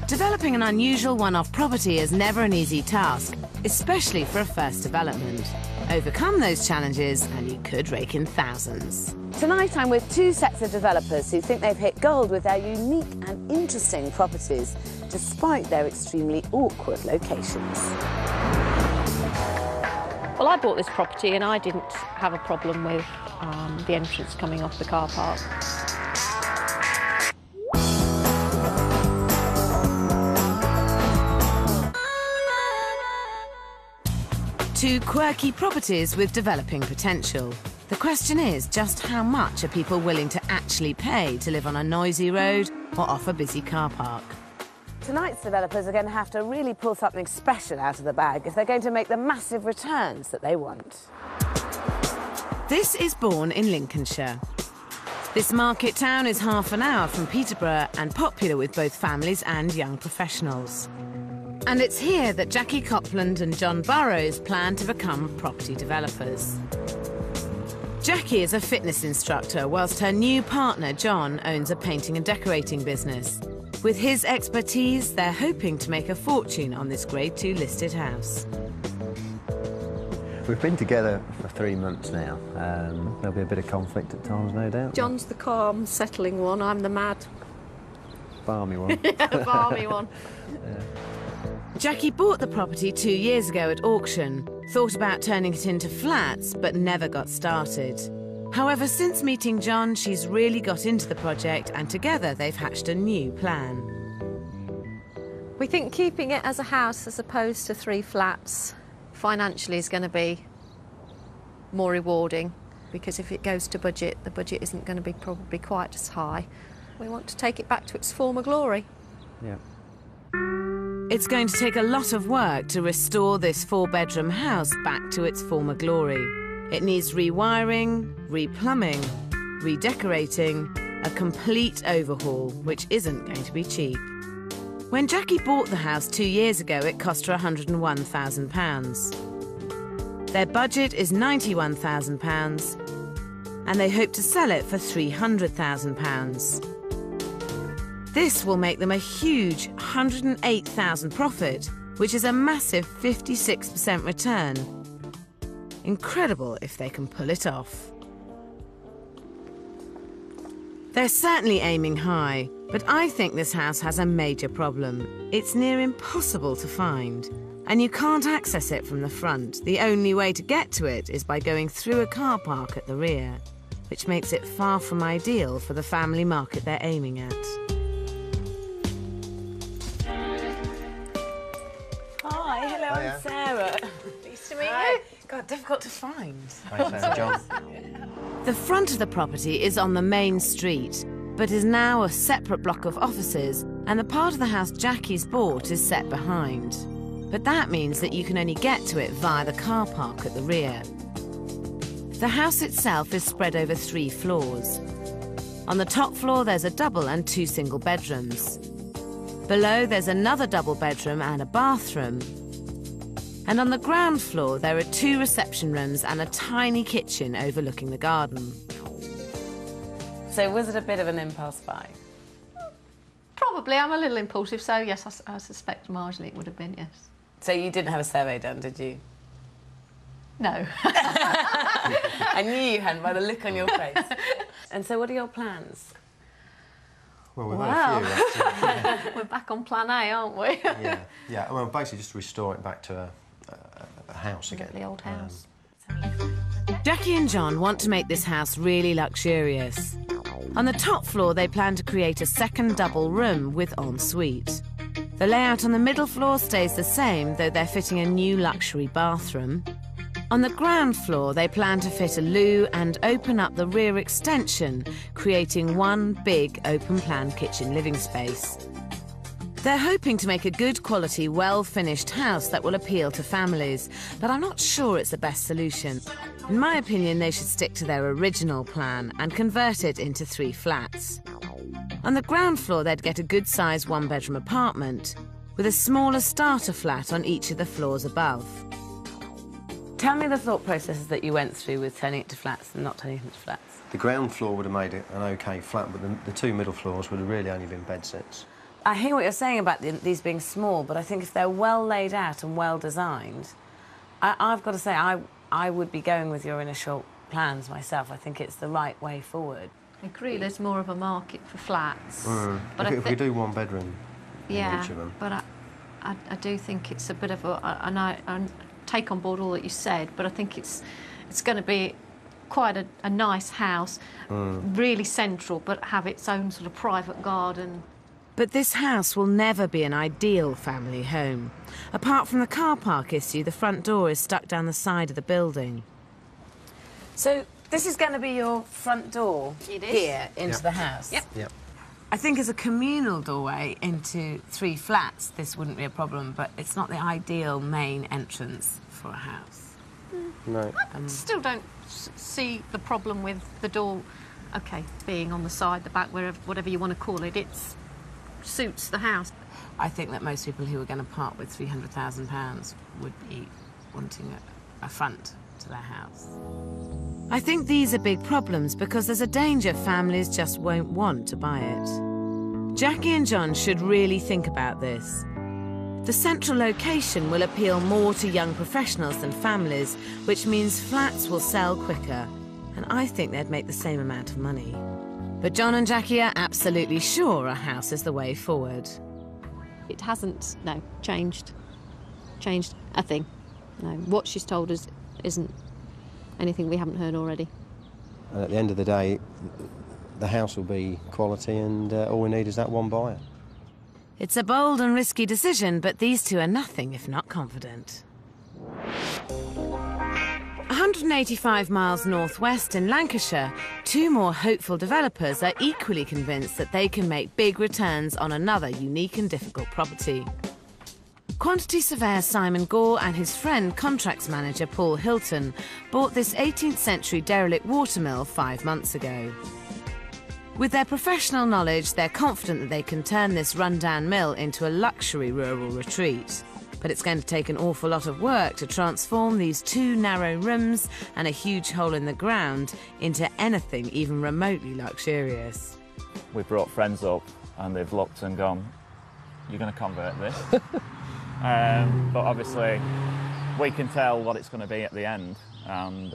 Developing an unusual one-off property is never an easy task, especially for a first development. Overcome those challenges and you could rake in thousands. Tonight I'm with two sets of developers who think they've hit gold with their unique and interesting properties, despite their extremely awkward locations. Well, I bought this property and I didn't have a problem with the entrance coming off the car park. Two quirky properties with developing potential. The question is, just how much are people willing to actually pay to live on a noisy road or off a busy car park? Tonight's developers are going to have to really pull something special out of the bag if they're going to make the massive returns that they want. This is Bourne in Lincolnshire. This market town is half an hour from Peterborough and popular with both families and young professionals. And it's here that Jacky Copland and John Burrows plan to become property developers. Jackie is a fitness instructor, whilst her new partner, John, owns a painting and decorating business. With his expertise, they're hoping to make a fortune on this Grade 2 listed house. We've been together for 3 months now. There'll be a bit of conflict at times, no doubt. John's the calm, settling one. I'm the mad, Balmy one. yeah, balmy one. Yeah. Jackie bought the property 2 years ago at auction, thought about turning it into flats, but never got started. However, since meeting John, she's really got into the project, and together they've hatched a new plan. We think keeping it as a house as opposed to 3 flats financially is going to be more rewarding, because if it goes to budget, the budget isn't going to be probably quite as high. We want to take it back to its former glory. Yeah. It's going to take a lot of work to restore this 4-bedroom house back to its former glory. It needs rewiring, replumbing, redecorating, a complete overhaul, which isn't going to be cheap. When Jackie bought the house 2 years ago, it cost her £101,000. Their budget is £91,000, and they hope to sell it for £300,000. This will make them a huge £108,000 profit, which is a massive 56% return. Incredible if they can pull it off. They're certainly aiming high, but I think this house has a major problem. It's near impossible to find, and you can't access it from the front. The only way to get to it is by going through a car park at the rear, which makes it far from ideal for the family market they're aiming at. Hi, hello, I'm Sarah. Nice to meet you. God, difficult to find. Hi, Sarah, John. The front of the property is on the main street, but is now a separate block of offices, and the part of the house Jackie's bought is set behind. But that means that you can only get to it via the car park at the rear. The house itself is spread over 3 floors. On the top floor there's a double and 2 single bedrooms. Below there's another double bedroom and a bathroom. And on the ground floor there are 2 reception rooms and a tiny kitchen overlooking the garden. So was it a bit of an impulse buy? Probably. I'm a little impulsive, so yes, I suspect marginally it would have been, yes. So you didn't have a survey done, did you? No. I knew you hadn't by the look on your face. And so what are your plans? Well, we've had a few, actually. We're back on plan A, aren't we? Yeah. Well, basically just restore it back to a house again. The old house. Jackie and John want to make this house really luxurious. On the top floor they plan to create a second double room with ensuite. The layout on the middle floor stays the same, though they're fitting a new luxury bathroom. On the ground floor they plan to fit a loo and open up the rear extension, creating one big open-plan kitchen living space. They're hoping to make a good quality, well-finished house that will appeal to families, but I'm not sure it's the best solution. In my opinion, they should stick to their original plan and convert it into 3 flats. On the ground floor, they'd get a good-sized 1-bedroom apartment, with a smaller starter flat on each of the floors above. Tell me the thought processes that you went through with turning it to flats and not turning it into flats. The ground floor would have made it an OK flat, but the 2 middle floors would have really only been bed sets. I hear what you're saying about these being small, but I think if they're well laid out and well designed, I've got to say I would be going with your initial plans myself. I think it's the right way forward. I agree, there's more of a market for flats. But if we do one bedroom in each of them. But I do think it's a bit of a... And I take on board all that you said, but I think it's going to be quite a nice house, really central, but have its own sort of private garden. But this house will never be an ideal family home. Apart from the car park issue, the front door is stuck down the side of the building. So this is going to be your front door here into the house? Yep. I think as a communal doorway into 3 flats, this wouldn't be a problem, but it's not the ideal main entrance for a house. No. I still don't see the problem with the door, OK, being on the side, the back, wherever, whatever you want to call it. It suits the house. I think that most people who are going to part with £300,000 would be wanting a front to their house. I think these are big problems because there's a danger families just won't want to buy it. Jackie and John should really think about this. The central location will appeal more to young professionals than families, which means flats will sell quicker, and I think they'd make the same amount of money. But John and Jackie are absolutely sure a house is the way forward. It hasn't, no, changed a thing. No, what she's told us isn't anything we haven't heard already. And at the end of the day, the house will be quality, and all we need is that one buyer. It's a bold and risky decision, but these two are nothing if not confident. 185 miles northwest in Lancashire, 2 more hopeful developers are equally convinced that they can make big returns on another unique and difficult property. Quantity surveyor Simon Gore and his friend contracts manager Paul Hilton bought this 18th century derelict watermill 5 months ago. With their professional knowledge, they're confident that they can turn this rundown mill into a luxury rural retreat. But it's going to take an awful lot of work to transform these 2 narrow rooms and a huge hole in the ground into anything even remotely luxurious. We brought friends up and they've looked and gone, you're going to convert this? But obviously we can tell what it's going to be at the end, and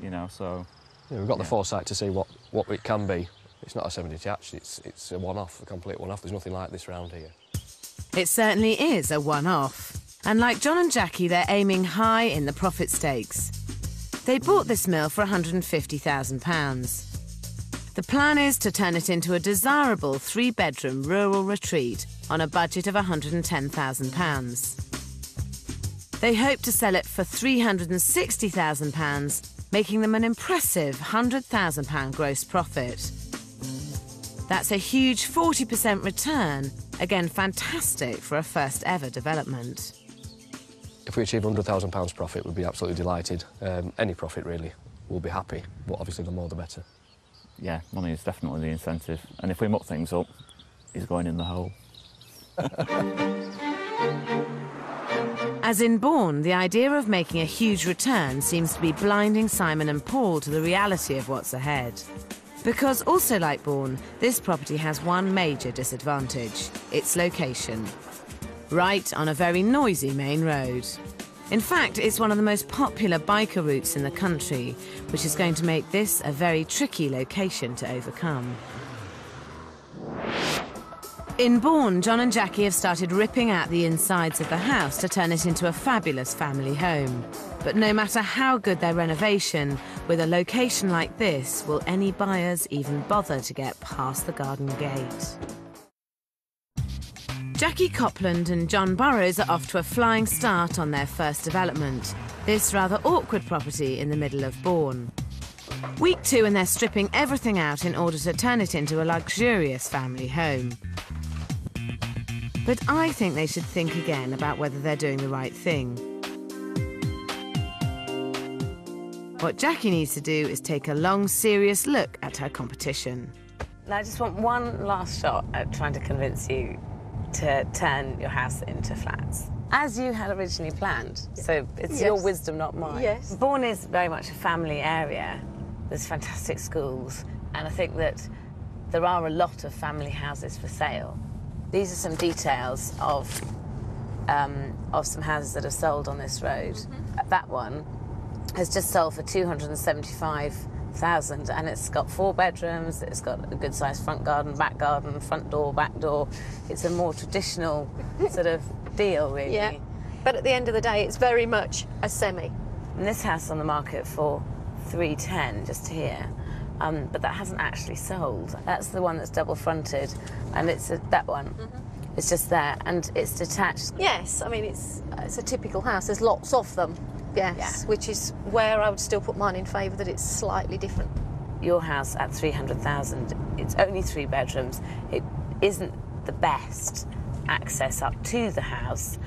you know, so... Yeah, we've got the foresight to see what it can be. It's not a semi-detached, it's a one-off, a complete one-off. There's nothing like this round here. It certainly is a one-off. And like John and Jackie, they're aiming high in the profit stakes. They bought this mill for £150,000. The plan is to turn it into a desirable 3-bedroom rural retreat on a budget of £110,000. They hope to sell it for £360,000, making them an impressive £100,000 gross profit. That's a huge 40% return, again fantastic for a first ever development. If we achieve £100,000 profit, we'd be absolutely delighted. Any profit really, we'll be happy, but obviously the more the better. Yeah, money is definitely the incentive, and if we muck things up, he's going in the hole. As in Bourne, the idea of making a huge return seems to be blinding Simon and Paul to the reality of what's ahead. Because, also like Bourne, this property has one major disadvantage: its location. Right on a very noisy main road. In fact, it's one of the most popular biker routes in the country, which is going to make this a very tricky location to overcome. In Bourne, John and Jackie have started ripping out the insides of the house to turn it into a fabulous family home. But no matter how good their renovation, with a location like this, will any buyers even bother to get past the garden gate? Jacky Copland and John Burrows are off to a flying start on their first development, this rather awkward property in the middle of Bourne. Week 2 and they're stripping everything out in order to turn it into a luxurious family home. But I think they should think again about whether they're doing the right thing. What Jackie needs to do is take a long, serious look at her competition. Now, I just want one last shot at trying to convince you to turn your house into flats, as you had originally planned. So it's your wisdom, not mine. Yes. Bourne is very much a family area. There's fantastic schools, and I think that there are a lot of family houses for sale. These are some details of some houses that have sold on this road. That one has just sold for 275,000, and it's got 4 bedrooms, it's got a good-sized front garden, front door, back door. It's a more traditional sort of deal, really. Yeah, but at the end of the day, it's very much a semi. And this house is on the market for 310 just here, but that hasn't actually sold. That's the one that's double-fronted, and it's that one. It's just there, and it's detached. Yes, I mean, it's a typical house. There's lots of them, yes, Yeah. which is where I would still put mine in favour that it's slightly different. Your house at 300,000, it's only 3 bedrooms. It isn't the best access up to the house,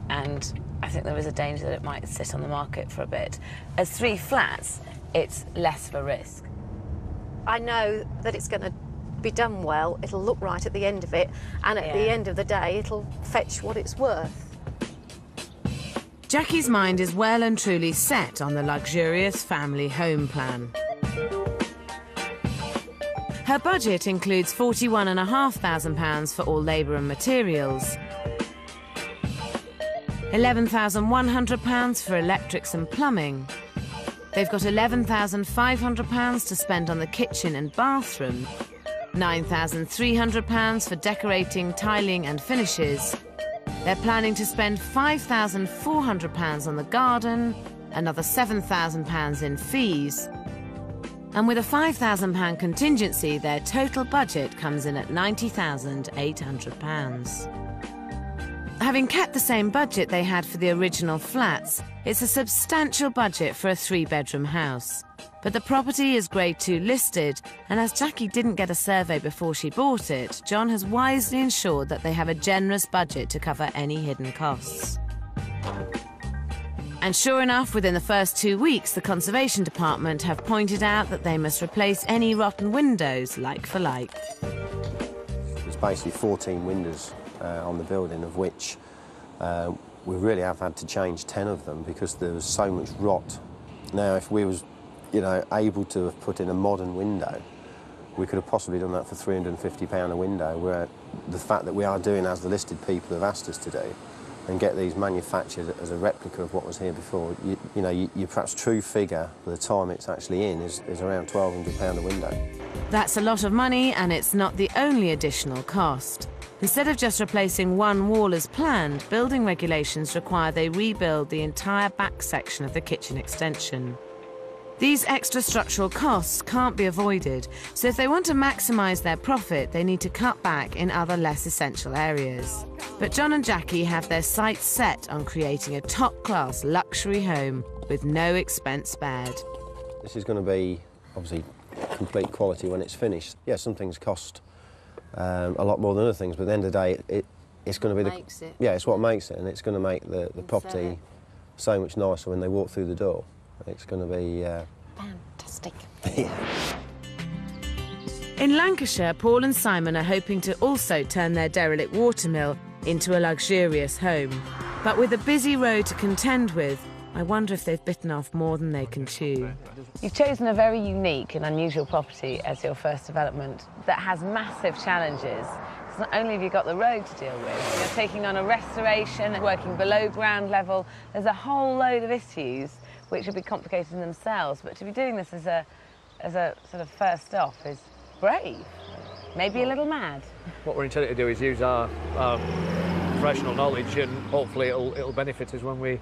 and I think there is a danger that it might sit on the market for a bit. As 3 flats, it's less of a risk. I know that it's going to be done well, it'll look right at the end of it, and at the end of the day, it'll fetch what it's worth. Jackie's mind is well and truly set on the luxurious family home plan. Her budget includes £41,500 for all labour and materials, £11,100 for electrics and plumbing. They've got £11,500 to spend on the kitchen and bathroom, £9,300 for decorating, tiling and finishes. They're planning to spend £5,400 on the garden, another £7,000 in fees. And with a £5,000 contingency, their total budget comes in at £90,800. Having kept the same budget they had for the original flats, it's a substantial budget for a 3-bedroom house. But the property is Grade 2 listed, and as Jackie didn't get a survey before she bought it, John has wisely ensured that they have a generous budget to cover any hidden costs. And sure enough, within the first 2 weeks, the Conservation Department have pointed out that they must replace any rotten windows, like for like. There's basically 14 windows on the building, of which we really have had to change 10 of them because there was so much rot. Now, if we was, able to have put in a modern window, we could have possibly done that for £350 a window, where the fact that we are doing as the listed people have asked us to do, and get these manufactured as a replica of what was here before, your perhaps true figure by the time it's actually in is around £1,200 a window. That's a lot of money, and it's not the only additional cost. Instead of just replacing one wall as planned, building regulations require they rebuild the entire back section of the kitchen extension. These extra structural costs can't be avoided, so if they want to maximise their profit, they need to cut back in other less essential areas. But John and Jackie have their sights set on creating a top-class luxury home with no expense spared. This is going to be, obviously, complete quality when it's finished. Yeah, some things cost a lot more than other things, but at the end of the day, it's going to be it's what makes it, and it's going to make the property so much nicer when they walk through the door. It's going to be fantastic. Yeah. In Lancashire, Paul and Simon are hoping to also turn their derelict watermill into a luxurious home. But with a busy road to contend with, I wonder if they've bitten off more than they can chew. You've chosen a very unique and unusual property as your first development that has massive challenges. Because not only have you got the road to deal with, you're taking on a restoration, working below ground level. There's a whole load of issues which would be complicated in themselves. But to be doing this as a sort of first off is brave, maybe a little mad. What we're intending to do is use our professional knowledge, and hopefully it'll benefit us when we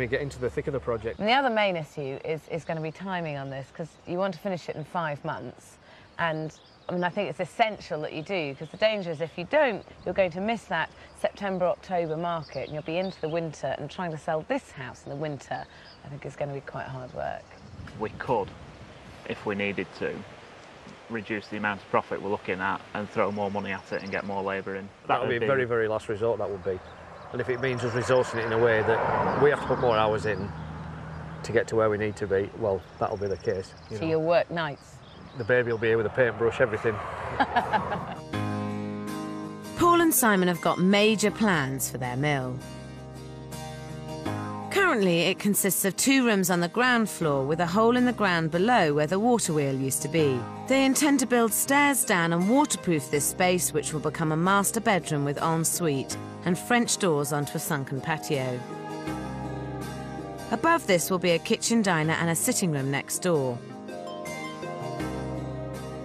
get into the thick of the project. And the other main issue is going to be timing on this, because you want to finish it in 5 months. And I mean, I think it's essential that you do, because the danger is if you don't, you're going to miss that September, October market, and you'll be into the winter, and trying to sell this house in the winter, I think is going to be quite hard work. We could, if we needed to, reduce the amount of profit we're looking at and throw more money at it and get more labour in. That would be a very, very last resort, that would be. And if it means us resourcing it in a way that we have to put more hours in to get to where we need to be, well, that'll be the case. So you'll work nights? The baby will be here with a paintbrush, everything. Paul and Simon have got major plans for their mill. Currently, it consists of 2 rooms on the ground floor with a hole in the ground below where the water wheel used to be. They intend to build stairs down and waterproof this space, which will become a master bedroom with ensuite and French doors onto a sunken patio. Above this will be a kitchen diner and a sitting room next door.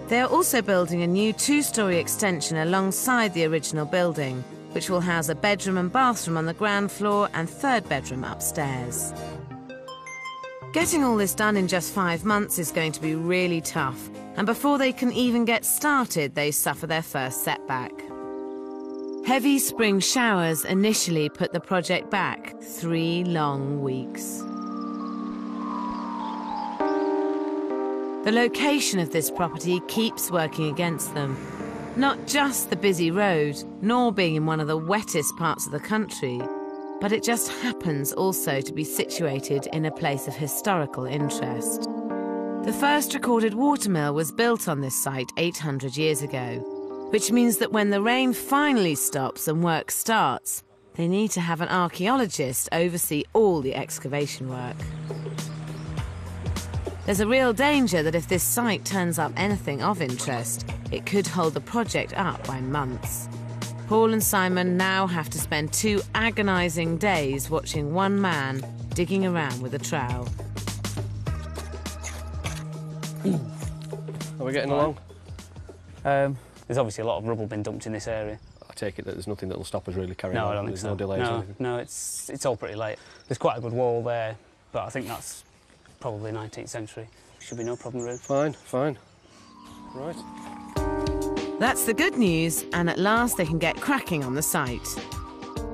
They are also building a new 2-storey extension alongside the original building, which will house a bedroom and bathroom on the ground floor and 3rd bedroom upstairs. Getting all this done in just 5 months is going to be really tough, and before they can even get started, they suffer their first setback. Heavy spring showers initially put the project back 3 long weeks. The location of this property keeps working against them. Not just the busy road, nor being in one of the wettest parts of the country, but it just happens also to be situated in a place of historical interest. The first recorded watermill was built on this site 800 years ago, which means that when the rain finally stops and work starts, they need to have an archaeologist oversee all the excavation work. There's a real danger that if this site turns up anything of interest, it could hold the project up by months. Paul and Simon now have to spend 2 agonising days watching one man digging around with a trowel. Are we getting along? There's obviously a lot of rubble been dumped in this area. I take it that there's nothing that will stop us really carrying on? No, I don't think There's so. no delays or anything? No, it's all pretty late. There's quite a good wall there, but I think that's probably 19th century. Should be no problem, really. Fine, fine. Right. That's the good news, and at last they can get cracking on the site.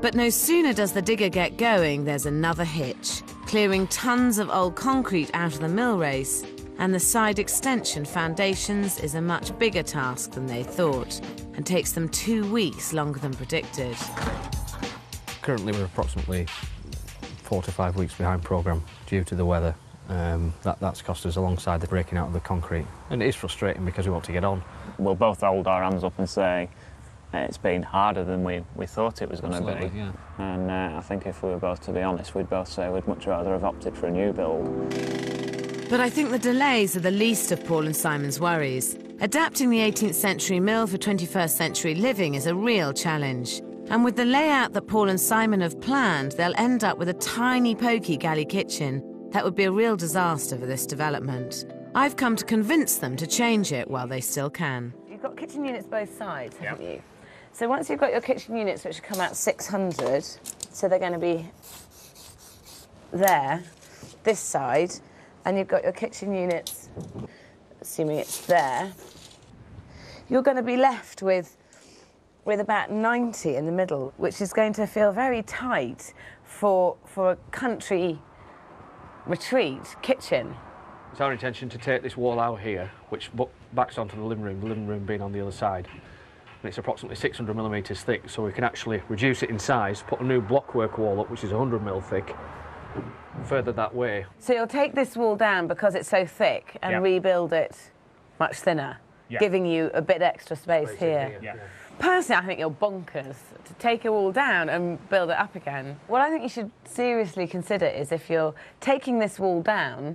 But no sooner does the digger get going, there's another hitch. Clearing tons of old concrete out of the mill race and the side extension foundations is a much bigger task than they thought, and takes them 2 weeks longer than predicted. Currently we're approximately 4 to 5 weeks behind programme due to the weather. That's cost us alongside the breaking out of the concrete. And it is frustrating because we want to get on. We'll both hold our hands up and say it's been harder than we thought it was going to be. Yeah. And I think if we were both to be honest, we'd both say we'd much rather have opted for a new build. But I think the delays are the least of Paul and Simon's worries. Adapting the 18th century mill for 21st century living is a real challenge. And with the layout that Paul and Simon have planned, they'll end up with a tiny pokey galley kitchen. That would be a real disaster for this development. I've come to convince them to change it while they still can. You've got kitchen units both sides, haven't you? So once you've got your kitchen units, which come out 600, so they're going to be there, this side, and you've got your kitchen units, assuming it's there, you're going to be left with about 90 in the middle, which is going to feel very tight for a country retreat kitchen. It's our intention to take this wall out here, which backs onto the living room being on the other side. And it's approximately 600 millimetres thick, so we can actually reduce it in size, put a new blockwork wall up, which is 100 mil thick, further that way. So you'll take this wall down because it's so thick and rebuild it much thinner, giving you a bit extra space here. Personally, I think you're bonkers to take a wall down and build it up again. What I think you should seriously consider is if you're taking this wall down,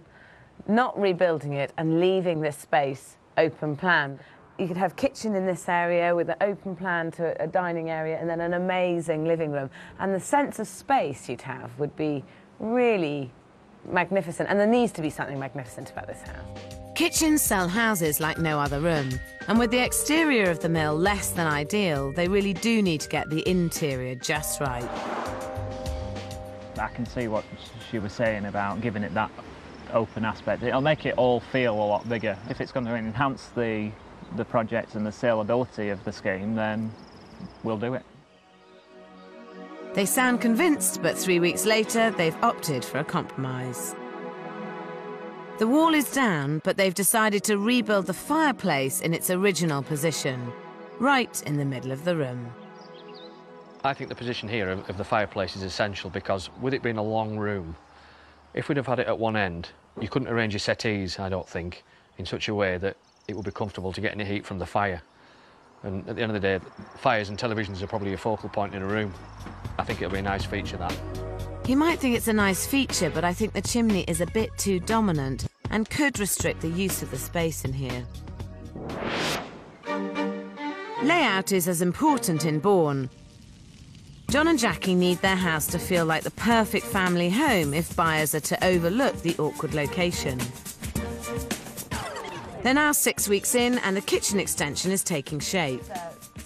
not rebuilding it and leaving this space open plan. You could have kitchen in this area with an open plan to a dining area and then an amazing living room. And the sense of space you'd have would be really magnificent. And there needs to be something magnificent about this house. Kitchens sell houses like no other room, and with the exterior of the mill less than ideal, they really do need to get the interior just right. I can see what she was saying about giving it that open aspect. It'll make it all feel a lot bigger. If it's going to enhance the project and the saleability of the scheme, then we'll do it. They sound convinced, but 3 weeks later, they've opted for a compromise. The wall is down, but they've decided to rebuild the fireplace in its original position, right in the middle of the room. I think the position here of the fireplace is essential because with it being a long room, if we'd have had it at one end, you couldn't arrange your settees, I don't think, in such a way that it would be comfortable to get any heat from the fire. And at the end of the day, fires and televisions are probably a focal point in a room. I think it'll be a nice feature, that. He might think it's a nice feature, but I think the chimney is a bit too dominant and could restrict the use of the space in here. Layout is as important in Bourne. John and Jackie need their house to feel like the perfect family home if buyers are to overlook the awkward location. They're now 6 weeks in and the kitchen extension is taking shape.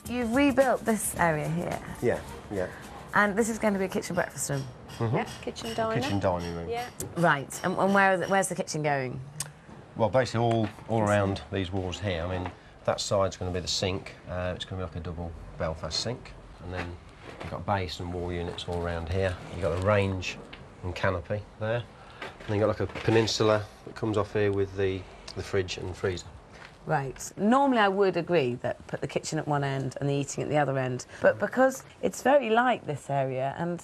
So you've rebuilt this area here. Yeah, yeah. And this is going to be a kitchen breakfast room. Yeah, kitchen diner. Kitchen dining room. Yeah. Right, and where's the kitchen going? Well, basically all around these walls here. I mean, that side's going to be the sink. It's going to be like a double Belfast sink. And then you've got base and wall units all around here. You've got the range and canopy there. And then you've got like a peninsula that comes off here with the fridge and freezer. Right. Normally I would agree that put the kitchen at one end and the eating at the other end. But because it's very light, this area, and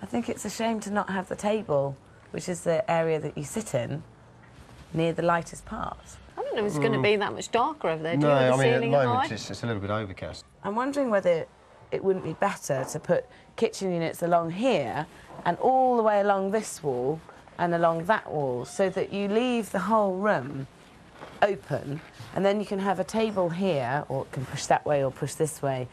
I think it's a shame to not have the table, which is the area that you sit in, near the lightest part. I don't know if it's going to be that much darker over there, do No, you, with I the mean, at the ceiling moment high? it's a little bit overcast. I'm wondering whether it wouldn't be better to put kitchen units along here and all the way along this wall and along that wall, so that you leave the whole room open, and then you can have a table here, or it can push that way or push this way.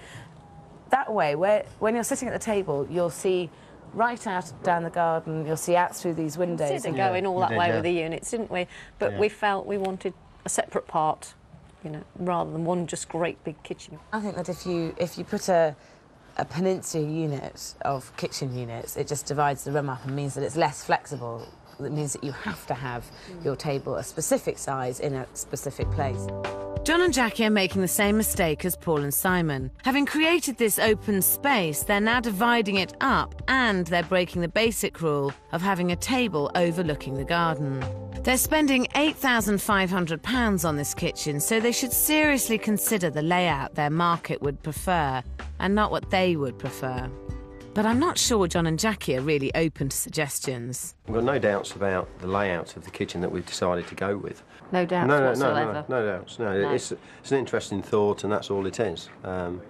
That way, when you're sitting at the table, you'll see right out down the garden, you'll see out through these windows. We did going all that way with the units, didn't we? But we felt we wanted a separate part, you know, rather than one just great big kitchen. I think that if you put a peninsula unit of kitchen units, it just divides the room up and means that it's less flexible. It means that you have to have your table a specific size in a specific place. John and Jackie are making the same mistake as Paul and Simon. Having created this open space, they're now dividing it up and they're breaking the basic rule of having a table overlooking the garden. They're spending £8,500 on this kitchen, so they should seriously consider the layout their market would prefer and not what they would prefer. But I'm not sure John and Jackie are really open to suggestions. We've got no doubts about the layout of the kitchen that we've decided to go with. No doubts whatsoever. No doubts. No. It's an interesting thought, and that's all it is. You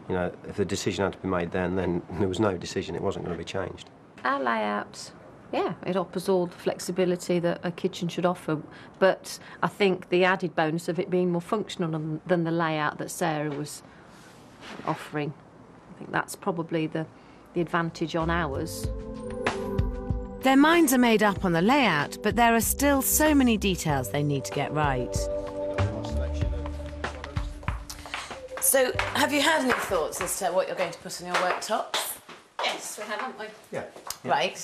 know, if the decision had to be made then there was no decision. It wasn't going to be changed. Our layout, yeah, it offers all the flexibility that a kitchen should offer, but I think the added bonus of it being more functional than the layout that Sarah was offering, I think that's probably the advantage on ours. Their minds are made up on the layout, but there are still so many details they need to get right. So, have you had any thoughts as to what you're going to put on your worktops? Yes, we have, haven't we? Yeah. Right.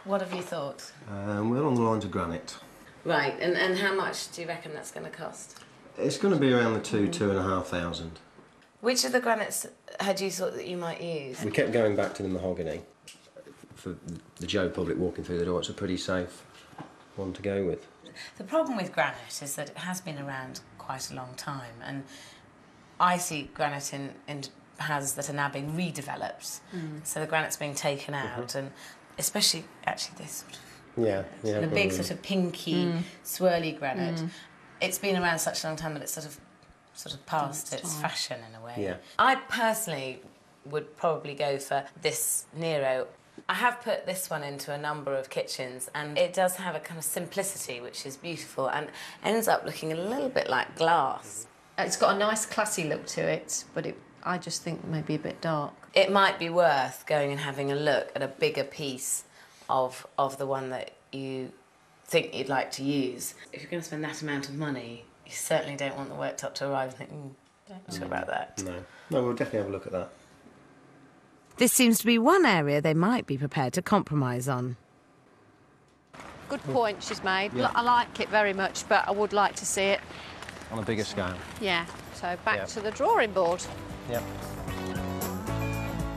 What have you thought? We're along the lines of granite. Right, and how much do you reckon that's going to cost? It's going to be around the £2,500. Which of the granites had you thought that you might use? We kept going back to the mahogany. For the Joe public walking through the door, it's a pretty safe one to go with. The problem with granite is that it has been around quite a long time, and I see granite in houses that are now being redeveloped. So the granite's being taken out, and especially actually this sort of the big sort of pinky swirly granite. It's been around such a long time that it's sort of past its fashion in a way. Yeah. I personally would probably go for this Nero. I have put this one into a number of kitchens, and it does have a kind of simplicity which is beautiful and ends up looking a little bit like glass. It's got a nice classy look to it, but I just think maybe a bit dark. It might be worth going and having a look at a bigger piece of the one that you think you'd like to use. If you're going to spend that amount of money, you certainly don't want the worktop to arrive and think, don't sure about that. No, we'll definitely have a look at that. This seems to be one area they might be prepared to compromise on. Good point she's made. Yeah. I like it very much, but I would like to see it. On a bigger scale. Yeah, so back to the drawing board. Yep.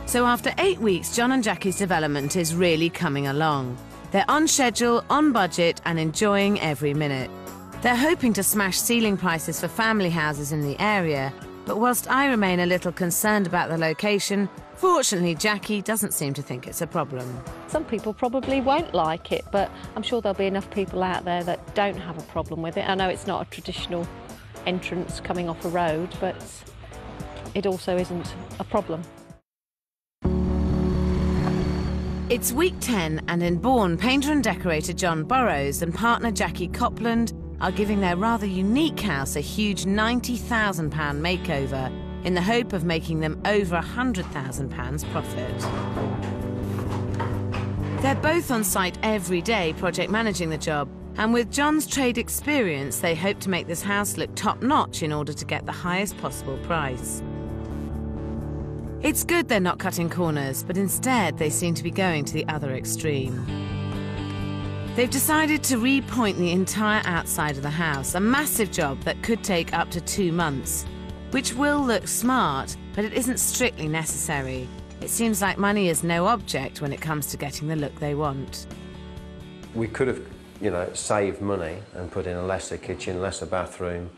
So after 8 weeks, John and Jackie's development is really coming along. They're on schedule, on budget, and enjoying every minute. They're hoping to smash ceiling prices for family houses in the area, but whilst I remain a little concerned about the location, fortunately Jackie doesn't seem to think it's a problem. Some people probably won't like it, but I'm sure there'll be enough people out there that don't have a problem with it. I know it's not a traditional entrance coming off a road, but it also isn't a problem. It's week 10, and in Bourne, painter and decorator John Burrows and partner Jacky Copland are giving their rather unique house a huge £90,000 makeover in the hope of making them over £100,000 profit. They're both on site every day, project managing the job, and with John's trade experience, they hope to make this house look top-notch in order to get the highest possible price. It's good they're not cutting corners, but instead they seem to be going to the other extreme. They've decided to repoint the entire outside of the house, a massive job that could take up to 2 months, which will look smart, but it isn't strictly necessary. It seems like money is no object when it comes to getting the look they want. We could have, saved money and put in a lesser kitchen, lesser bathroom,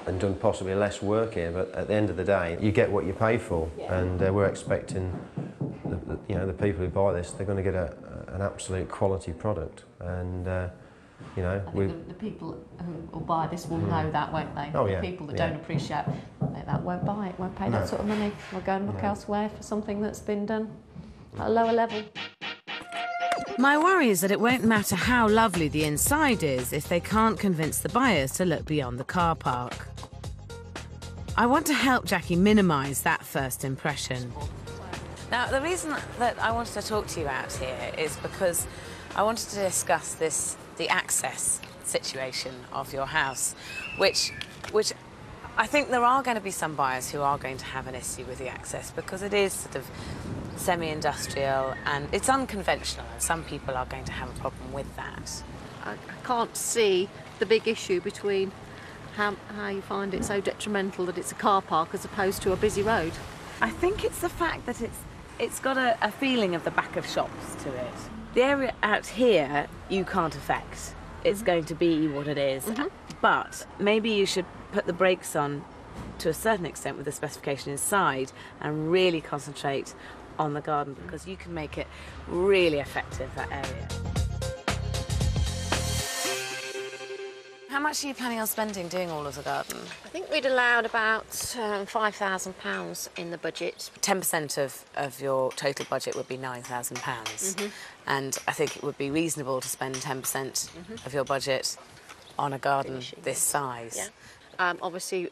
and done possibly less work here, but at the end of the day, you get what you pay for, and we're expecting the people who buy this, they're going to get an absolute quality product, and the people who will buy this will know that, won't they? Oh, yeah. The people that don't appreciate that won't buy it, won't pay that sort of money. We'll go and look elsewhere for something that's been done at a lower level. My worry is that it won't matter how lovely the inside is if they can't convince the buyers to look beyond the car park. I want to help Jacky minimise that first impression. Now, the reason that I wanted to talk to you out here is because I wanted to discuss the access situation of your house, which I think there are going to be some buyers who are going to have an issue with the access because it is sort of semi-industrial and it's unconventional, and some people are going to have a problem with that. I can't see the big issue between how you find it so detrimental that it's a car park as opposed to a busy road. I think it's the fact that it's got a feeling of the back of shops to it. The area out here you can't affect. It's going to be what it is. But maybe you should put the brakes on to a certain extent with the specification inside and really concentrate on the garden, because you can make it really effective, that area. How much are you planning on spending doing all of the garden? I think we'd allowed about £5,000 in the budget. 10% of your total budget would be £9,000. And I think it would be reasonable to spend 10% of your budget on a garden this size. Yeah. Obviously,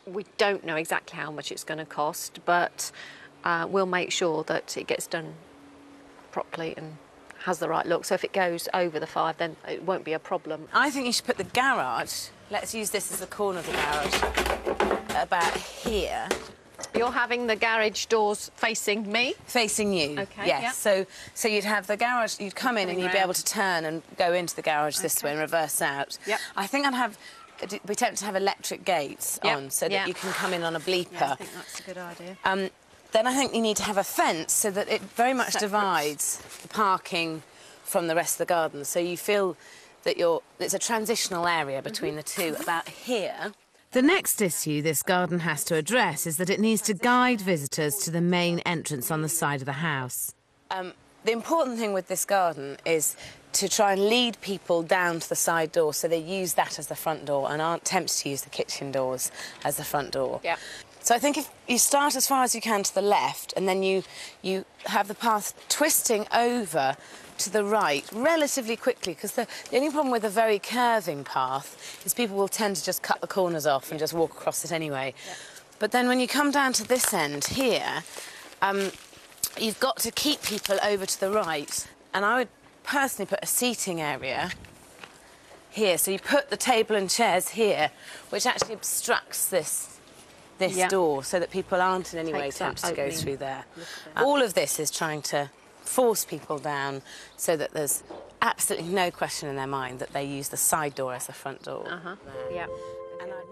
we don't know exactly how much it's going to cost, but we'll make sure that it gets done properly and has the right look. So if it goes over the 5, then it won't be a problem. I think you should put the garage, let's use this as the corner of the garage, about here. You're having the garage doors facing me? Facing you. Okay. Yes. Yeah. So you'd have the garage, you'd come in and you'd be able to turn and go into the garage this way and reverse out. Yep. I think I'd be tempted to have electric gates on so that you can come in on a bleeper. Yeah, I think that's a good idea. Then I think you need to have a fence so that it very much divides the parking from the rest of the garden. So you feel that it's a transitional area between the two, about here. The next issue this garden has to address is that it needs to guide visitors to the main entrance on the side of the house. The important thing with this garden is to try and lead people down to the side door so they use that as the front door and aren't tempted to use the kitchen doors as the front door. Yeah. So I think if you start as far as you can to the left and then you have the path twisting over to the right relatively quickly, because the only problem with a very curving path is people will tend to just cut the corners off and just walk across it anyway. Yeah. But then when you come down to this end here, you've got to keep people over to the right. And I would personally put a seating area here. So you put the table and chairs here, which actually obstructs this door so that people aren't in any way tempted to go through there. All of this is trying to force people down so that there's absolutely no question in their mind that they use the side door as the front door. Yeah.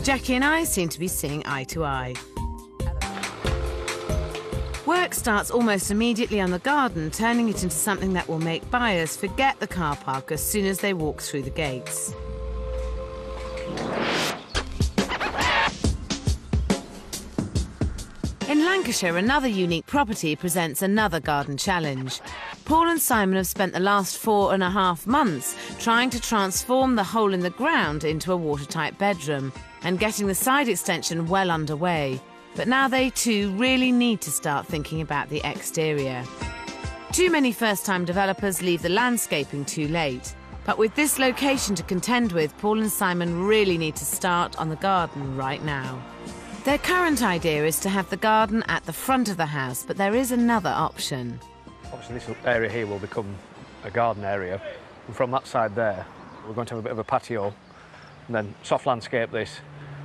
Jacky and I seem to be seeing eye to eye. Work starts almost immediately on the garden, turning it into something that will make buyers forget the car park as soon as they walk through the gates. In Lancashire, another unique property presents another garden challenge. Paul and Simon have spent the last 4.5 months trying to transform the hole in the ground into a watertight bedroom and getting the side extension well underway. But now they too really need to start thinking about the exterior. Too many first-time developers leave the landscaping too late. But with this location to contend with, Paul and Simon really need to start on the garden right now. Their current idea is to have the garden at the front of the house, but there is another option. Obviously this area here will become a garden area, and from that side there we're going to have a bit of a patio and then soft landscape this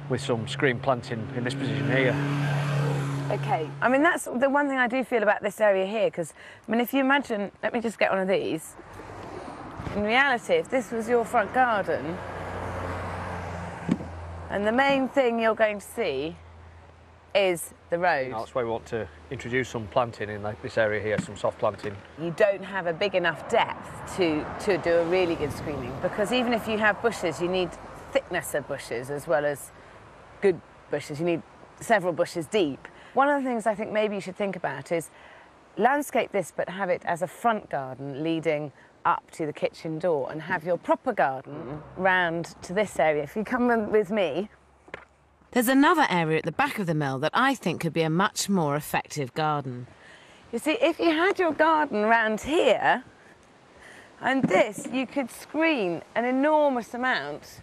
with some screen planting in this position here. Okay, I mean, that's the one thing I do feel about this area here, because, I mean, if you imagine, let me just get one of these. In reality, if this was your front garden, and the main thing you're going to see is the road. That's why we want to introduce some planting in this area here, some soft planting. You don't have a big enough depth to do a really good screening, because even if you have bushes, you need thickness of bushes as well as good bushes. You need several bushes deep. One of the things I think maybe you should think about is landscape this, but have it as a front garden leading up to the kitchen door, and have your proper garden round to this area. If you come with me. There's another area at the back of the mill that I think could be a much more effective garden. You see, if you had your garden round here, and this, you could screen an enormous amount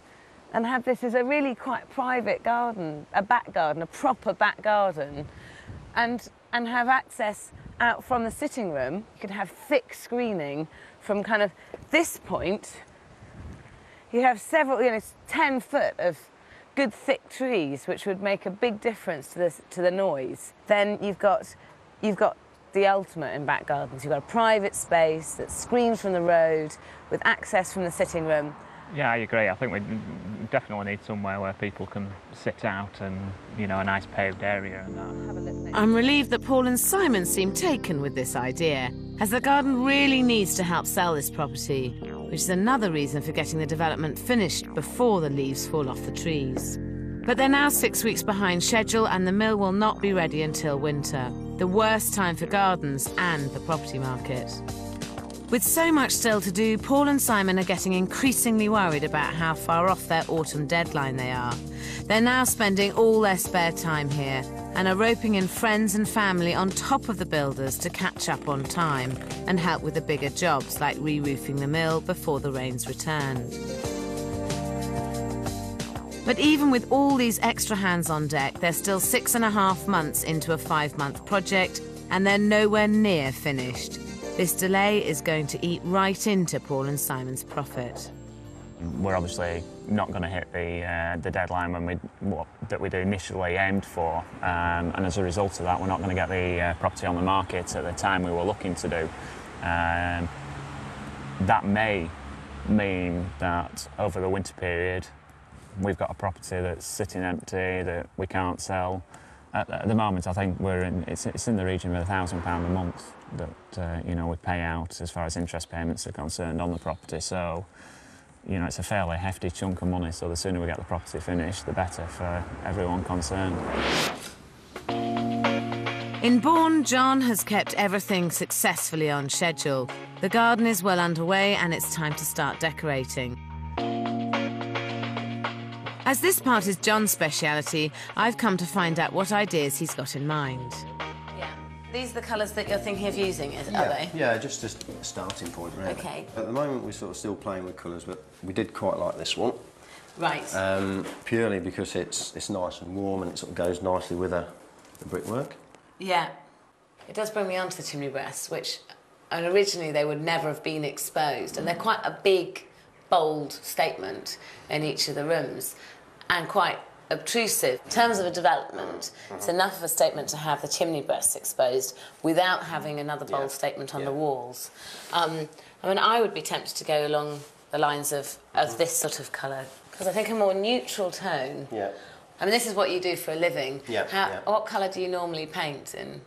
and have this as a really quite private garden, a back garden, a proper back garden, and have access out from the sitting room. You could have thick screening from kind of this point. You have several, 10 foot of good thick trees, which would make a big difference to the noise. Then you've got the ultimate in back gardens. You've got a private space that screens from the road with access from the sitting room. Yeah, I agree. I think we definitely need somewhere where people can sit out and, a nice paved area and that. Have a look next. I'm relieved that Paul and Simon seem taken with this idea, as the garden really needs to help sell this property, which is another reason for getting the development finished before the leaves fall off the trees. But they're now 6 weeks behind schedule, and the mill will not be ready until winter, the worst time for gardens and the property market. With so much still to do, Paul and Simon are getting increasingly worried about how far off their autumn deadline they are. They're now spending all their spare time here and are roping in friends and family on top of the builders to catch up on time and help with the bigger jobs like re-roofing the mill before the rains return. But even with all these extra hands on deck, they're still 6.5 months into a 5-month project, and they're nowhere near finished. This delay is going to eat right into Paul and Simon's profit. We're obviously not going to hit the deadline that we'd initially aimed for, and as a result of that, we're not going to get the property on the market at the time we were looking to do. That may mean that over the winter period, we've got a property that's sitting empty that we can't sell. At the moment, I think it's in the region of £1,000 a month that we pay out as far as interest payments are concerned on the property. So, it's a fairly hefty chunk of money. So the sooner we get the property finished, the better for everyone concerned. In Bourne, John has kept everything successfully on schedule. The garden is well underway, and it's time to start decorating. As this part is John's speciality, I've come to find out what ideas he's got in mind. Yeah. These are the colours that you're thinking of using, are they? Yeah, just a starting point, really. Okay. At the moment, we're sort of still playing with colours, but we did quite like this one. Right. Purely because it's nice and warm and it sort of goes nicely with the brickwork. Yeah. It does bring me on to the chimney breasts, and originally they would never have been exposed, and they're quite a big, bold statement in each of the rooms, and quite obtrusive. In terms of a development, it's enough of a statement to have the chimney breasts exposed without having another bold statement on the walls. I mean, I would be tempted to go along the lines of this sort of colour, because I think a more neutral tone. Yeah. I mean, this is what you do for a living. Yeah. What colour do you normally paint in?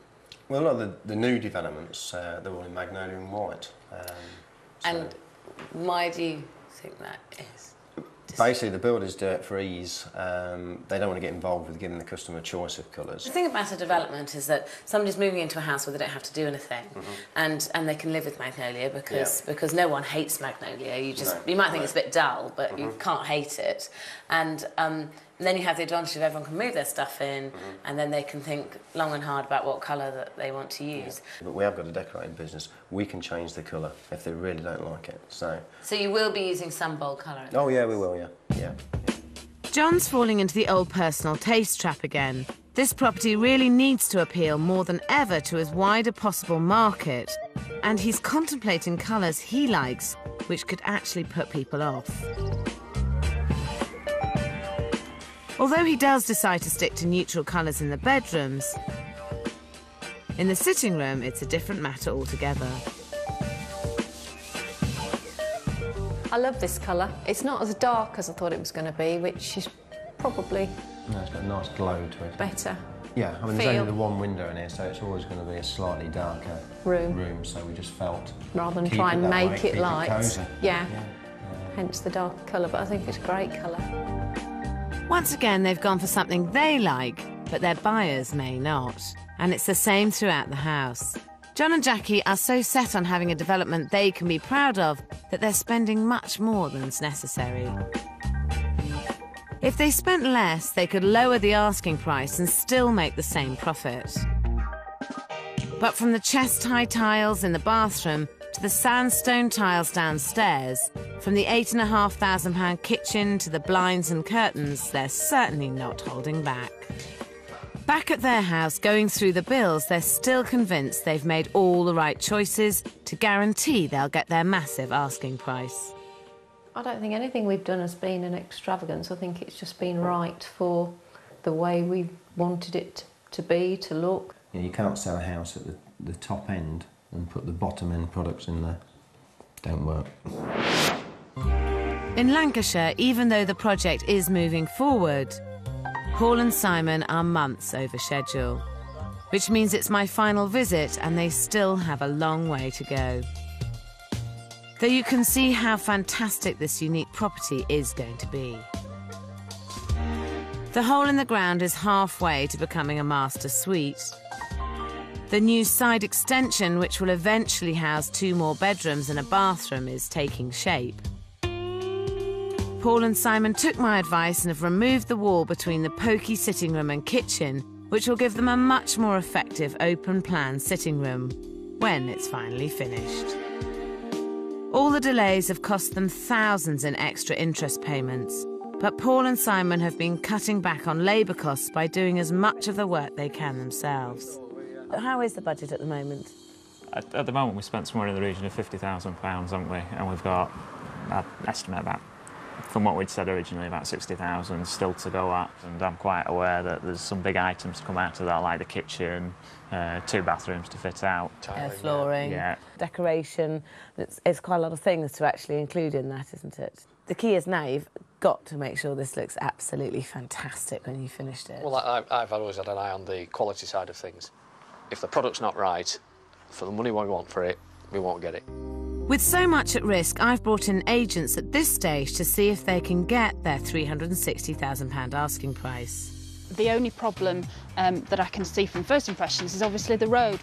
Well, a lot of the new developments, they're all in magnolia and white. And why do you think that is? Basically, the builders do it for ease. They don't want to get involved with giving the customer a choice of colours. The thing about a development is that somebody's moving into a house where they don't have to do anything, and they can live with magnolia because no one hates magnolia. You might think it's a bit dull, but you can't hate it. And And then you have the advantage of everyone can move their stuff in, and then they can think long and hard about what colour that they want to use. Yeah. But we have got a decorating business. We can change the colour if they really don't like it. So you will be using some bold colour? Oh yeah, we will, yeah. John's falling into the old personal taste trap again. This property really needs to appeal more than ever to as wide a possible market, and he's contemplating colours he likes, which could actually put people off. Although he does decide to stick to neutral colours in the bedrooms, in the sitting room it's a different matter altogether. I love this colour. It's not as dark as I thought it was going to be, which is probably No, it's got a nice glow to it. better. Yeah, I mean, there's only the one window in here, so it's always going to be a slightly darker room. So we just felt rather than try and make it light. Cozy. Yeah. Hence the dark colour, but I think it's a great colour. Once again, they've gone for something they like, but their buyers may not. And it's the same throughout the house. John and Jackie are so set on having a development they can be proud of that they're spending much more than's necessary. If they spent less, they could lower the asking price and still make the same profit. But from the chest-high tiles in the bathroom to the sandstone tiles downstairs, from the £8,500 kitchen to the blinds and curtains, they're certainly not holding back. Back at their house, going through the bills, they're still convinced they've made all the right choices to guarantee they'll get their massive asking price. I don't think anything we've done has been an extravagance. I think it's just been right for the way we wanted it to be, to look. Yeah, you can't sell a house at the top end and put the bottom end products in there. Don't work. In Lancashire, even though the project is moving forward, Paul and Simon are months over schedule, which means it's my final visit and they still have a long way to go. Though you can see how fantastic this unique property is going to be. The hole in the ground is halfway to becoming a master suite. The new side extension, which will eventually house 2 more bedrooms and a bathroom, is taking shape. Paul and Simon took my advice and have removed the wall between the pokey sitting room and kitchen, which will give them a much more effective open-plan sitting room when it's finally finished. All the delays have cost them thousands in extra interest payments, but Paul and Simon have been cutting back on labour costs by doing as much of the work they can themselves. How is the budget at the moment? At the moment, we spent somewhere in the region of £50,000, haven't we? And we've got, I estimate about, from what we'd said originally, about 60,000 still to go at. And I'm quite aware that there's some big items to come out of that, like the kitchen, 2 bathrooms to fit out. Flooring, decoration. It's quite a lot of things to actually include in that, isn't it? The key is now you've got to make sure this looks absolutely fantastic when you've finished it. Well, I've always had an eye on the quality side of things. If the product's not right, for the money we want for it, we won't get it. With so much at risk, I've brought in agents at this stage to see if they can get their £360,000 asking price. The only problem that I can see from first impressions is obviously the road.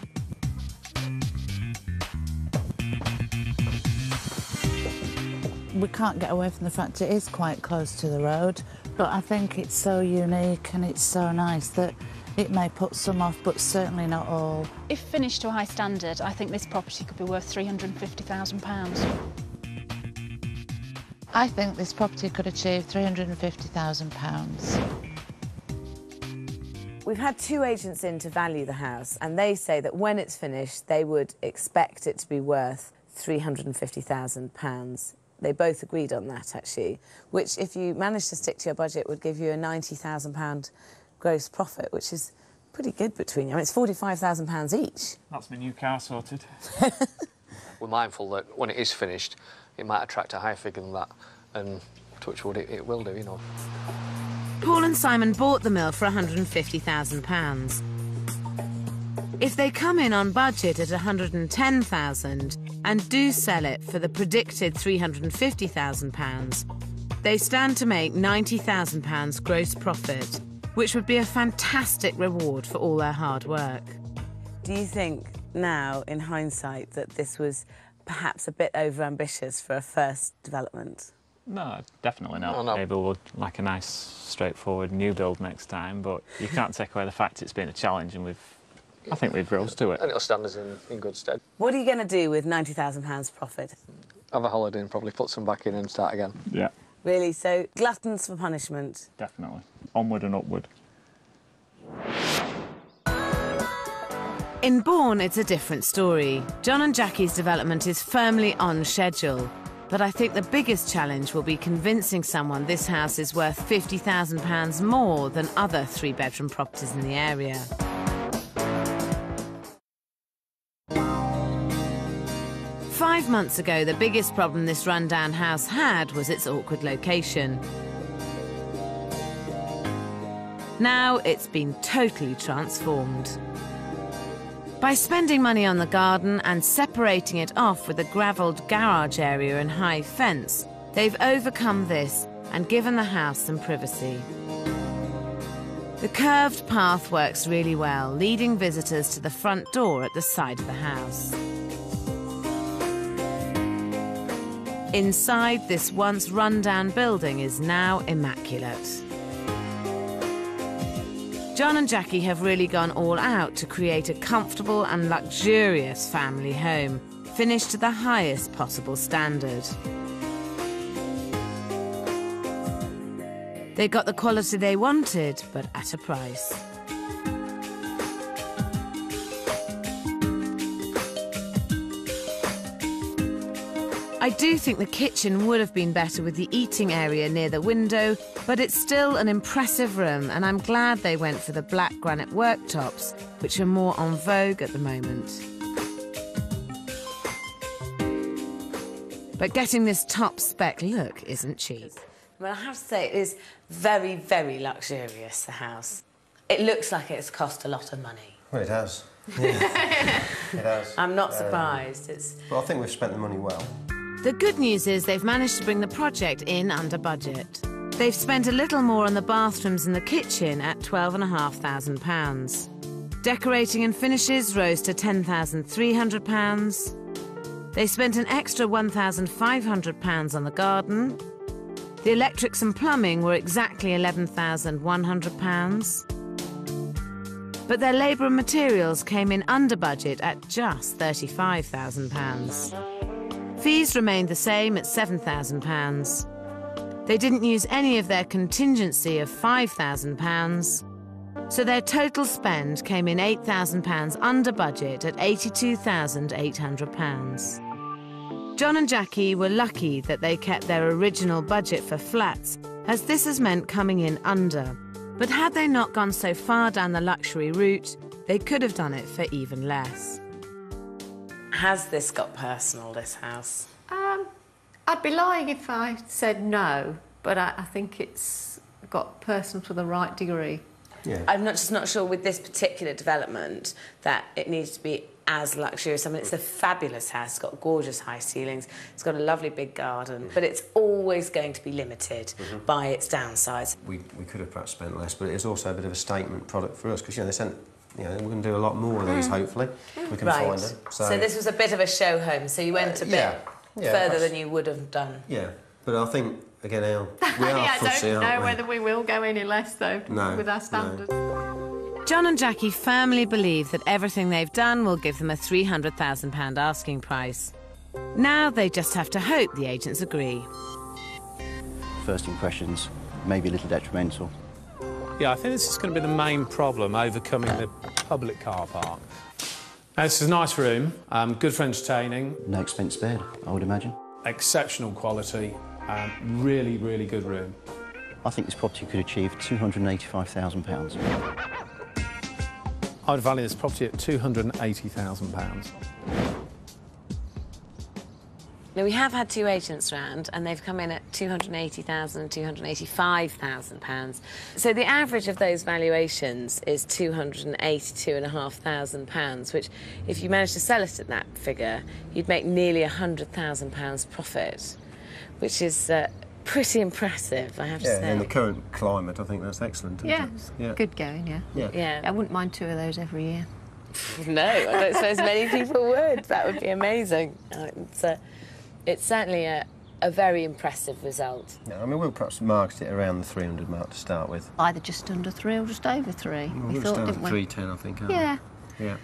We can't get away from the fact it is quite close to the road, but I think it's so unique and it's so nice that it may put some off, but certainly not all. If finished to a high standard, I think this property could be worth £350,000. I think this property could achieve £350,000. We've had 2 agents in to value the house, and they say that when it's finished, they would expect it to be worth £350,000. They both agreed on that, actually, which, if you manage to stick to your budget, would give you a £90,000 gross profit, which is pretty good between you. I mean, it's £45,000 each. That's my new car sorted. We're mindful that when it is finished, it might attract a higher figure than that, and touch wood, it will do, you know. Paul and Simon bought the mill for £150,000. If they come in on budget at £110,000 and do sell it for the predicted £350,000, they stand to make £90,000 gross profit, which would be a fantastic reward for all their hard work. Do you think now, in hindsight, that this was perhaps a bit over-ambitious for a first development? No, definitely not. Oh, no. Maybe we'll like a nice, straightforward new build next time, but you can't take away the fact it's been a challenge, and I think we've rose to it. And it'll stand us in good stead. What are you going to do with £90,000 profit? Have a holiday and probably put some back in and start again. Yeah. Really? So, gluttons for punishment? Definitely. Onward and upward. In Bourne, it's a different story. John and Jacky's development is firmly on schedule. But I think the biggest challenge will be convincing someone this house is worth £50,000 more than other three-bedroom properties in the area. Five months ago, the biggest problem this rundown house had was its awkward location. Now it's been totally transformed. By spending money on the garden and separating it off with a gravelled garage area and high fence, they've overcome this and given the house some privacy. The curved path works really well, leading visitors to the front door at the side of the house. Inside, this once run-down building is now immaculate. John and Jackie have really gone all out to create a comfortable and luxurious family home, finished to the highest possible standard. They got the quality they wanted, but at a price. I do think the kitchen would have been better with the eating area near the window, but it's still an impressive room, and I'm glad they went for the black granite worktops, which are more en vogue at the moment. But getting this top spec look isn't cheap. Well, I have to say, it is very, very luxurious, the house. It looks like it's cost a lot of money. Well, it has. Yeah. It has. I'm not surprised. Well, I think we've spent the money well. The good news is they've managed to bring the project in under budget. They've spent a little more on the bathrooms and the kitchen at £12,500. Decorating and finishes rose to £10,300. They spent an extra £1,500 on the garden. The electrics and plumbing were exactly £11,100. But their labour and materials came in under budget at just £35,000. Fees remained the same at £7,000. They didn't use any of their contingency of £5,000, so their total spend came in £8,000 under budget at £82,800. John and Jackie were lucky that they kept their original budget for flats, as this has meant coming in under. But had they not gone so far down the luxury route, they could have done it for even less. Has this got personal, this house? I'd be lying if I said no, but I think it's got personal to the right degree. Yeah. I'm just not sure with this particular development that it needs to be as luxurious. I mean, it's a fabulous house. It's got gorgeous high ceilings. It's got a lovely big garden, but it's always going to be limited by its downsides. We could have perhaps spent less, but it's also a bit of a statement product for us because, they sent... we're going to do a lot more of these, hopefully. We can find them. So this was a bit of a show home, so you went a bit further than you would have done. Yeah, but I think, again, we are fussy, I don't know aren't we? whether we will go any less, though, with our standards. No. John and Jackie firmly believe that everything they've done will give them a £300,000 asking price. Now they just have to hope the agents agree. First impressions may be a little detrimental. Yeah, I think this is going to be the main problem, overcoming the public car park. Now, this is a nice room, good for entertaining. No expense spared, I would imagine. Exceptional quality, really, really good room. I think this property could achieve £285,000. I would value this property at £280,000. Now, we have had two agents round, and they've come in at £280,000 and £285,000. So the average of those valuations is £282,500, which, if you managed to sell it at that figure, you'd make nearly £100,000 profit, which is pretty impressive, I have to say. Yeah, in the current climate, I think that's excellent. Yeah, good going, yeah. I wouldn't mind 2 of those every year. No, I don't suppose many people would. That would be amazing. It's certainly a a very impressive result. No, I mean, we'll perhaps market it around the 300 mark to start with. Either just under 3 or just over 3. Well, we we'll thought, start didn't at we? 310, I think, aren't Yeah. we? Yeah.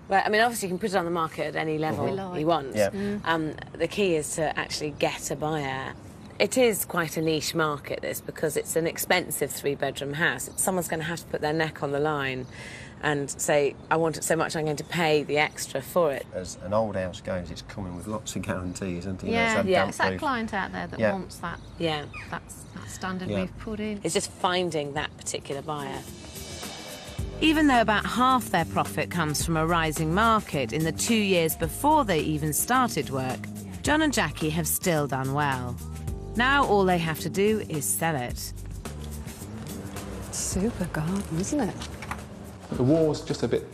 Right, I mean, obviously you can put it on the market at any level you want. Yeah. The key is to actually get a buyer. It is quite a niche market, this, because it's an expensive 3-bedroom house. Someone's going to have to put their neck on the line and say, I want it so much, I'm going to pay the extra for it. As an old house goes, it's coming with lots of guarantees, isn't it? Yeah, yeah. It's that client out there that wants that. Yeah. That's that standard we've put in. It's just finding that particular buyer. Even though about half their profit comes from a rising market in the 2 years before they even started work, John and Jackie have still done well. Now all they have to do is sell it. Super garden, isn't it? The wall's just a bit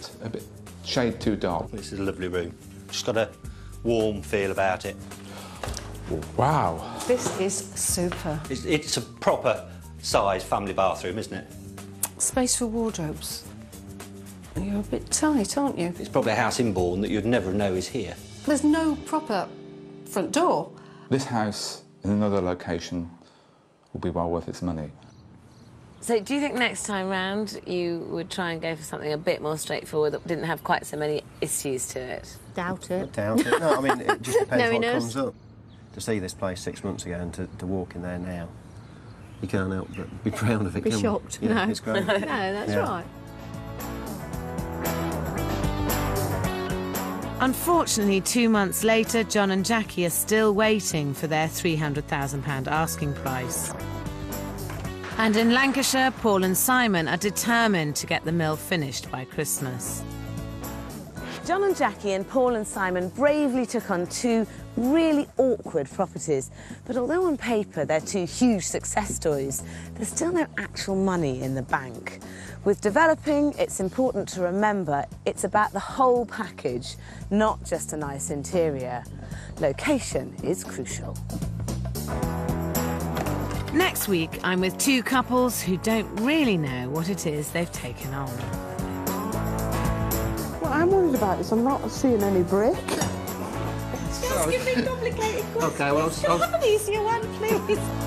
shade too dark. This is a lovely room. Just got a warm feel about it. Wow. This is super. It's a proper size family bathroom, isn't it? Space for wardrobes. You're a bit tight, aren't you? It's probably a house in Bourne that you'd never know is here. There's no proper front door. This house in another location will be well worth its money. So do you think next time round you would try and go for something a bit more straightforward that didn't have quite so many issues to it? Doubt it. Doubt it. No, I mean, it just depends what Knowing us. comes up. To see this place 6 months ago and to walk in there now, you can't help but be proud of it, Be can shocked. we? Yeah, No. it's great. No, that's right. Unfortunately, 2 months later, John and Jackie are still waiting for their £300,000 asking price. And in Lancashire, Paul and Simon are determined to get the mill finished by Christmas. John and Jackie and Paul and Simon bravely took on 2 really awkward properties. But although on paper they're 2 huge success stories, there's still no actual money in the bank. With developing, it's important to remember it's about the whole package, not just a nice interior. Location is crucial. Next week, I'm with 2 couples who don't really know what it is they've taken on. What I'm worried about is I'm not seeing any brick. Just give me complicated questions. OK, well, Have an easier one, please.